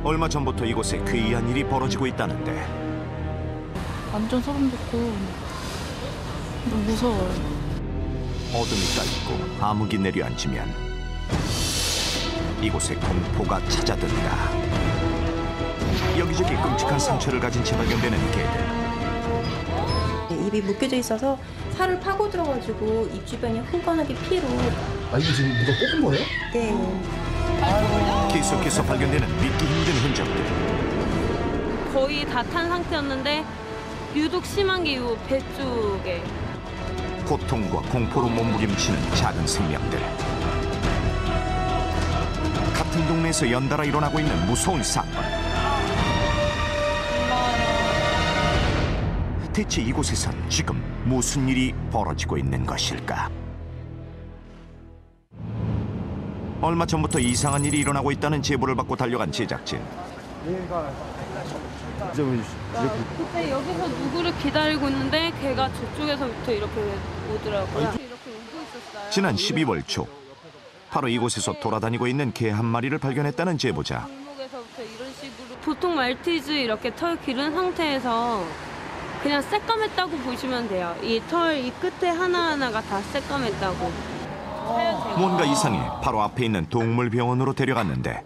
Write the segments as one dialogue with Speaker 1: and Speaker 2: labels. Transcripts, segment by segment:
Speaker 1: 얼마 전부터 이곳에 괴이한 일이 벌어지고 있다는데
Speaker 2: 완전 소름 돋고 너무 무서워요.
Speaker 1: 어둠이 깔리고 암흑이 내려앉으면 이곳에 공포가 찾아든다. 여기저기 끔찍한 상처를 가진 채 발견되는 개들.
Speaker 3: 입이 묶여져 있어서 살을 파고 들어가지고 입 주변이 흥건하게 피로.
Speaker 4: 아, 이게 지금 누가 뽑은 거예요?
Speaker 3: 네.
Speaker 1: 계속해서 발견되는 믿기 힘든 흔적들.
Speaker 5: 거의 다 탄 상태였는데 유독 심한 게 이 배 쪽에.
Speaker 1: 고통과 공포로 몸부림치는 작은 생명들. 같은 동네에서 연달아 일어나고 있는 무서운 사건. 대체 이곳에선 지금 무슨 일이 벌어지고 있는 것일까? 얼마 전부터 이상한 일이 일어나고 있다는 제보를 받고 달려간 제작진.
Speaker 5: 그때 여기서 누구를 기다리고 있는데 걔가 저쪽에서부터 이렇게 오더라고요. 이렇게 오고 있었어요.
Speaker 1: 지난 12월 초 바로 이곳에서 돌아다니고 있는 개 한 마리를 발견했다는 제보자.
Speaker 5: 골목에서부터 이런 식으로 보통 말티즈 이렇게 털 기른 상태에서 그냥 새까맸다고 보시면 돼요. 이 털 이 끝에 하나하나가 다 새까맸다고.
Speaker 1: 뭔가 이상해 바로 앞에 있는 동물병원으로 데려갔는데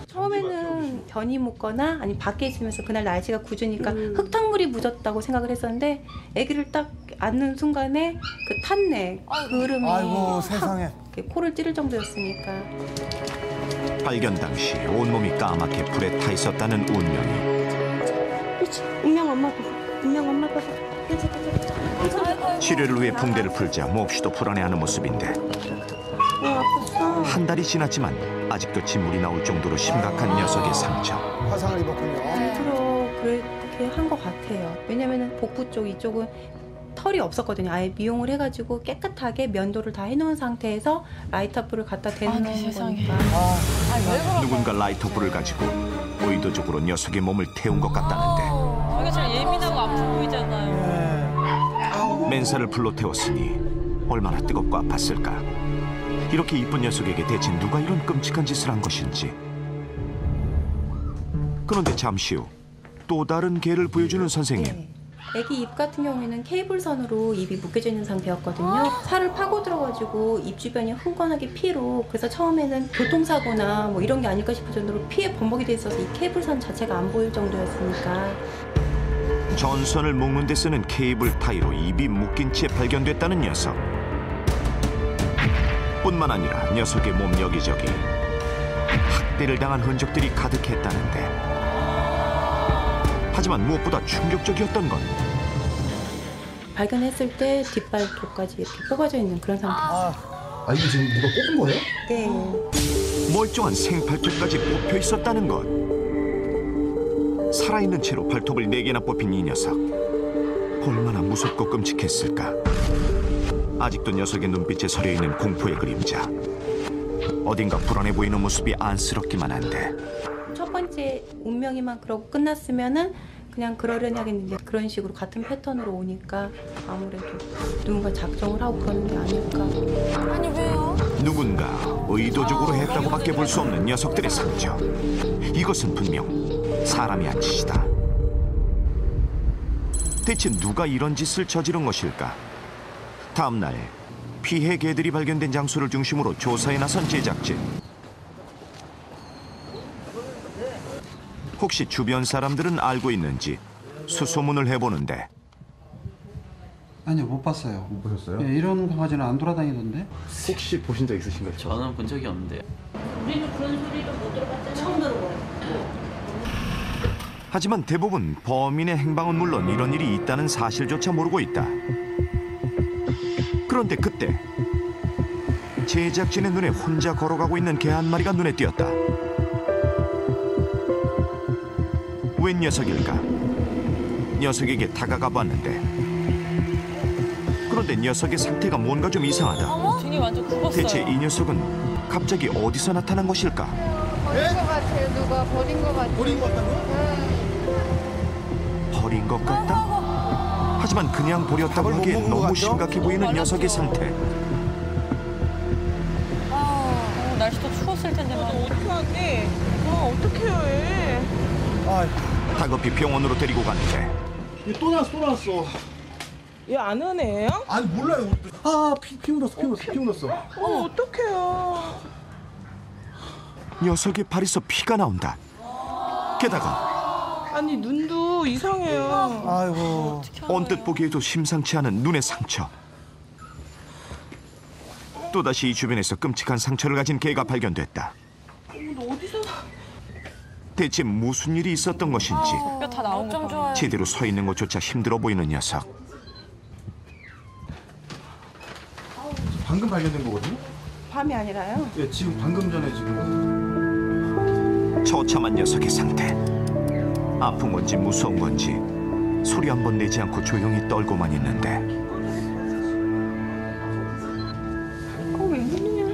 Speaker 3: 처음에는 변이 묻거나 아니 밖에 있으면서 그날 날씨가 궂으니까 흙탕물이 묻었다고 생각을 했었는데 아기를 딱 안는 순간에 그 탄내, 그름이
Speaker 4: 아이고, 세상에.
Speaker 3: 이렇게 코를 찌를 정도였으니까.
Speaker 1: 발견 당시 온몸이 까맣게 불에 타 있었다는 운명이.
Speaker 3: 그렇지. 운명 엄마 봐봐. 운명 엄마 봐봐.
Speaker 1: 치료를 위해 붕대를 풀자 몹시도 불안해하는 모습인데
Speaker 3: 아팠어.
Speaker 1: 한 달이 지났지만 아직도 진물이 나올 정도로 심각한 녀석의 상처.
Speaker 4: 화상을 입었군요.
Speaker 3: 앞으로 그렇게 한 것 같아요. 왜냐면은 복부 쪽 이쪽은 털이 없었거든요. 아예 미용을 해가지고 깨끗하게 면도를 다 해놓은 상태에서 라이터 불을 갖다 대는
Speaker 2: 세상에.
Speaker 3: 거니까.
Speaker 1: 누군가 라이터 불을 가지고 의도적으로 녀석의 몸을 태운 것 같다는데
Speaker 6: 저게 제일 예민하고 아프 보이잖아요.
Speaker 1: 맨살을 불로 태웠으니 얼마나 뜨겁고 아팠을까. 이렇게 이쁜 녀석에게 대체 누가 이런 끔찍한 짓을 한 것인지. 그런데 잠시 후 또 다른 개를 보여주는 선생님.
Speaker 3: 네. 아기 입 같은 경우에는 케이블선으로 입이 묶여져 있는 상태였거든요. 살을 파고 들어가지고 입 주변이 흥건하게 피로. 그래서 처음에는 교통사고나 뭐 이런 게 아닐까 싶을 정도로 피에 범벅이 돼 있어서 이 케이블선 자체가 안 보일 정도였으니까.
Speaker 1: 전선을 묶는 데 쓰는 케이블 타이로 입이 묶인 채 발견됐다는 녀석. 뿐만 아니라 녀석의 몸 여기저기 학대를 당한 흔적들이 가득했다는데 하지만 무엇보다 충격적이었던 건
Speaker 3: 발견했을 때 뒷발톱까지 이렇게 뽑아져 있는 그런 상태.
Speaker 4: 아, 이게 지금 누가 뽑은 거예요?
Speaker 3: 네.
Speaker 1: 멀쩡한 생발톱까지 뽑혀 있었다는 것. 살아있는 채로 발톱을 4개나 뽑힌 이 녀석. 얼마나 무섭고 끔찍했을까. 아직도 녀석의 눈빛에 서려있는 공포의 그림자. 어딘가 불안해 보이는 모습이 안쓰럽기만 한데
Speaker 3: 첫 번째 운명이만 그러고 끝났으면은 그냥 그러려니 하겠는데 그런 식으로 같은 패턴으로 오니까 아무래도 누군가 작정을 하고 그러는 게 아닐까.
Speaker 6: 아니 왜요?
Speaker 1: 누군가 의도적으로 했다고밖에 볼 수 없는 녀석들의 상처. 이것은 분명 사람이 한 짓이다. 대체 누가 이런 짓을 저지른 것일까? 다음 날 피해 개들이 발견된 장소를 중심으로 조사에 나선 제작진. 혹시 주변 사람들은 알고 있는지 수소문을 해보는데
Speaker 7: 아니요, 못 봤어요.
Speaker 4: 못 보셨어요?
Speaker 7: 예, 이런 강아지는 안 돌아다니던데.
Speaker 4: 혹시 보신 적 있으신가요?
Speaker 8: 저는 본 적이 없는데.
Speaker 5: 우리는 그런 소리를 못 들어봤잖아요. 처음 들어봐요.
Speaker 1: 하지만 대부분 범인의 행방은 물론 이런 일이 있다는 사실조차 모르고 있다. 그런데 그때 제작진의 눈에 혼자 걸어가고 있는 개 한 마리가 눈에 띄었다. 웬 녀석일까? 녀석에게 다가가 봤는데 그런데 녀석의 상태가 뭔가 좀 이상하다.
Speaker 6: 등이 완전 굽었어요.
Speaker 1: 대체 이 녀석은 갑자기 어디서 나타난 것일까?
Speaker 9: 버린 것 같아요. 누가 버린 것 같아요.
Speaker 4: 버린 것 같다고요?
Speaker 1: 버린 것 같다? 하지만 그냥 버렸다고 하기엔
Speaker 4: 먹은 것
Speaker 1: 너무
Speaker 4: 같죠?
Speaker 1: 심각해 보이는 녀석의 상태.
Speaker 6: 날씨도 추웠을 텐데.
Speaker 9: 어떡하게? 어떡해요, 얘.
Speaker 1: 다급히 병원으로 데리고 가는데
Speaker 4: 또 나왔어.
Speaker 8: 얘 아는 애예요?
Speaker 4: 아니 몰라요. 피 묻었어.
Speaker 8: 어떡해요.
Speaker 1: 녀석의 발에서 피가 나온다. 게다가
Speaker 8: 아니 눈도 이상해요.
Speaker 4: 아이고.
Speaker 1: 언뜻 보기에도 심상치 않은 눈의 상처. 또다시 이 주변에서 끔찍한 상처를 가진 개가 발견됐다. 대체 무슨 일이 있었던 것인지
Speaker 6: 뼈다 나온 거 봐.
Speaker 1: 제대로 서 있는 것조차 힘들어 보이는 녀석.
Speaker 4: 방금 발견된 거거든요?
Speaker 3: 밤이 아니라요?
Speaker 4: 예, 지금 방금 전에 지금.
Speaker 1: 처참한 녀석의 상태. 아픈 건지 무서운 건지 소리 한 번 내지 않고 조용히 떨고만 있는데
Speaker 3: 웬일이냐?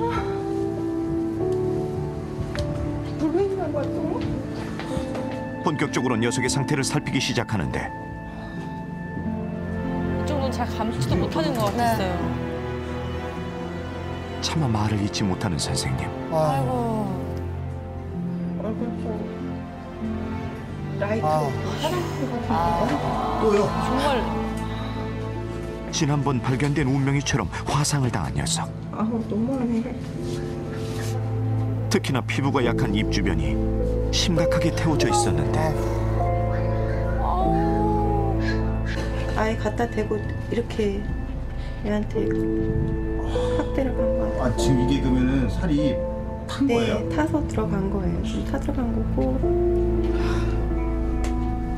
Speaker 3: 불행한 거 같아.
Speaker 1: 본격적으로 녀석의 상태를 살피기 시작하는데
Speaker 6: 이 정도는 잘 감지도 못하는 것 같았어요.
Speaker 1: 차마 말을 잇지 못하는 선생님.
Speaker 6: 아이고.
Speaker 3: 얼굴 라이트
Speaker 4: 또요?
Speaker 6: 정말
Speaker 1: 지난번 발견된 운명이처럼 화상을 당한 녀석.
Speaker 3: 아우 너무하네.
Speaker 1: 특히나 피부가 약한 입 주변이 심각하게 태워져 있었는데
Speaker 3: 아예 갖다 대고 이렇게 얘한테 학대를 간 거예요.
Speaker 4: 아 지금 이게 그러면은 살이 탄 거예요?
Speaker 3: 네, 타서 들어간 거예요. 지금 타 들어간 거고.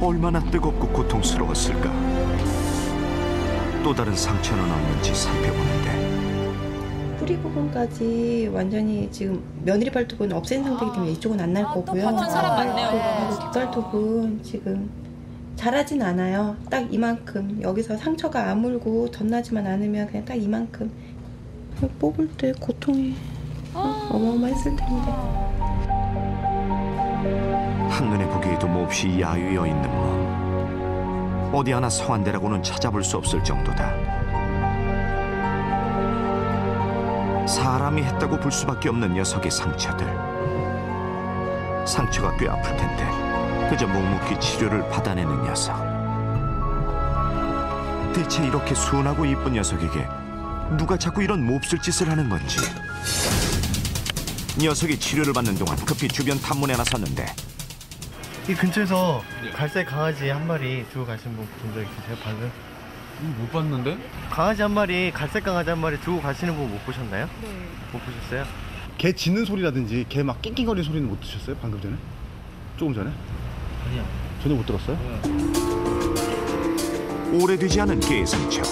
Speaker 1: 얼마나 뜨겁고 고통스러웠을까. 또 다른 상처는 없는지 살펴보는데
Speaker 3: 뿌리 부분까지 완전히 지금 며느리 발톱은 없앤 상태이기 때문에 이쪽은 안 날 거고요.
Speaker 6: 같은 사람 많네요,
Speaker 3: 그리고
Speaker 6: 진짜.
Speaker 3: 뒷발톱은 지금 자라진 않아요. 딱 이만큼. 여기서 상처가 아물고 덧나지만 않으면 그냥 딱 이만큼. 뽑을 때 고통이 어마어마했을 텐데.
Speaker 1: 한눈에 보기에도 몹시 야위어 있는 몸. 어디 하나 성한 데라고는 찾아볼 수 없을 정도다. 사람이 했다고 볼 수밖에 없는 녀석의 상처들. 상처가 꽤 아플 텐데 그저 묵묵히 치료를 받아내는 녀석. 대체 이렇게 순하고 이쁜 녀석에게 누가 자꾸 이런 몹쓸 짓을 하는 건지. 녀석이 치료를 받는 동안 급히 주변 탐문에 나섰는데
Speaker 10: 이 근처에서 갈색 강아지 한 마리 두고 가신 분 본 적 있으세요? 방금?
Speaker 11: 못 봤는데?
Speaker 10: 강아지 한 마리, 갈색 강아지 한 마리 두고 가시는 분 못 보셨나요? 네. 못 보셨어요?
Speaker 4: 개 짖는 소리라든지 개 막 낑낑거리는 소리는 못 드셨어요? 방금 전에? 조금 전에?
Speaker 10: 아니요.
Speaker 4: 전혀 못 들었어요?
Speaker 1: 오래되지 않은 개의 상처.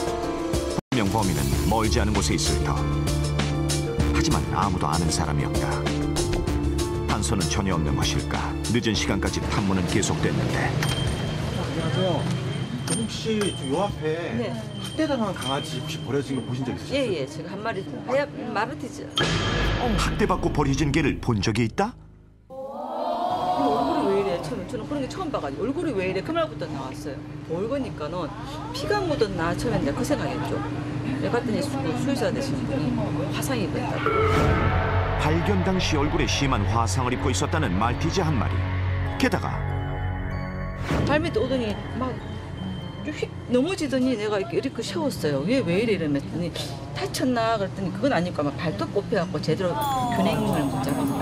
Speaker 1: 분명 범인은 멀지 않은 곳에 있을 터. 하지만 아무도 아는 사람이 없다. 단서는 전혀 없는 것일까. 늦은 시간까지 탐문은 계속됐는데
Speaker 4: 안녕하세요. 혹시 요 앞에 학대당한 강아지 혹시 버려진 거 보신 적 있으세요?
Speaker 12: 예, 제가 한 마리 마르티즈.
Speaker 1: 학대받고 버려진 개를 본 적이 있다?
Speaker 12: 얼굴이 왜 이래? 저는 그런 게 처음 봐가지고 얼굴이 왜 이래? 그날부터 나왔어요. 보니까는 피가 묻었나 처음에 내가 그 생각했죠. 내가 갔더니 수의사 되신 분이 화상이 입었다고.
Speaker 1: 발견 당시 얼굴에 심한 화상을 입고 있었다는 말티즈 한 마리. 게다가
Speaker 12: 발밑에 오더니 막 휙 넘어지더니 내가 이렇게 세웠어요. 왜 이래 이러면서 다쳤나 그랬더니 그건 아니고 막 발톱 꼽혀갖고 제대로 균형을 못 잡아서